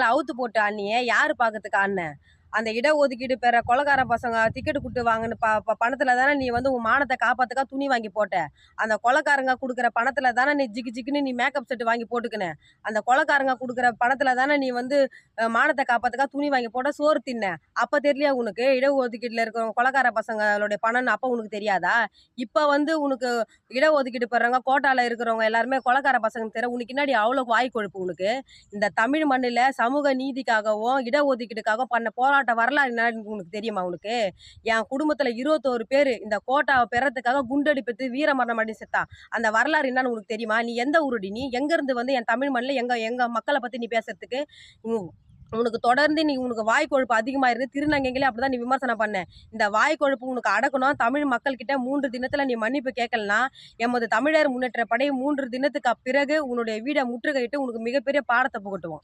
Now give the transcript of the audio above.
அவுத்து போட்டு அண்ணியே யாரு பாக்கிறதுக்கு அண்ணன்? அந்த இடஒதுக்கீடு பெற கொலைகார பசங்க டிக்கெட் குடுத்து வாங்குன பணத்துல தானே நீ வந்து உன் மானத்த காப்பாத்துக்க துணி வாங்கி போட்ட. அந்த கொலைகாரங்க குடுக்குற பணத்துல தானே நீ ஜிகு ஜிகுன்னு நீ மேக்கப் செட் வாங்கி போட்டுக்கின. அந்த கொலைகாரங்க குடுக்குற பணத்துல தானே நீ வந்து மானத்த காப்பாத்துக்க துணி வாங்கி போட்ட, சோறு தின்ன. அப்ப தெரியலையா உனக்கு? இடஒதுக்கீட்டுல இருக்கிற கொலைகார பசங்களுடைய பணம்னு அப்ப உனக்கு தெரியாதா? இப்ப வந்து உனக்கு இடஒதுக்கீடு பெறவங்க, கோட்டால இருக்கிறவங்க எல்லாருமே கொலைகார பசங்கன்னு தெரியல. உனக்கு என்னாடி அவ்வளோ வாய் கொழுப்பு உனக்கு? இந்த தமிழ் மண்ணுல சமூக நீதிக்காகவும் இடஒதுக்கீடுக்காகவும் பண்ண போராட்ட வரலாறு என்னன்னு உனக்கு தெரியுமா உனக்கு? என் குடும்பத்துல 21 பேரு இந்த கோட்டாவை பெறத்துக்காக குண்டடி பெற்று வீரமரணம் அடைஞ்சு செத்தான். அந்த வரலாறு என்னன்னு உனக்கு தெரியுமா? நீ எந்த ஊருடி நீ? எங்க இருந்து வந்து என் தமிழ் மண்ணுல எங்க எங்க மக்கள பத்தி நீ பேசுறதுக்கு? உனக்கு தொடர்ந்து உனக்கு வாய் கொழுப்பு அதிகமா இருக்கு. திருநங்கைகளே அப்படிதான் நீ விமர்சனம் பண்ண. இந்த வாய் கொழுப்பு உனக்கு அடக்கணும். தமிழ் மக்கள் கிட்ட 3 தினத்துல நீ மன்னிப்பு கேட்கலனா, எமது தமிழர் முன்னேற்ற படை 3 தினத்துக்கு பிறகு உன்னுடைய வீட முற்றுகையிட்டு உனக்கு மிகப்பெரிய பாடத்தை புகட்டுவோம்.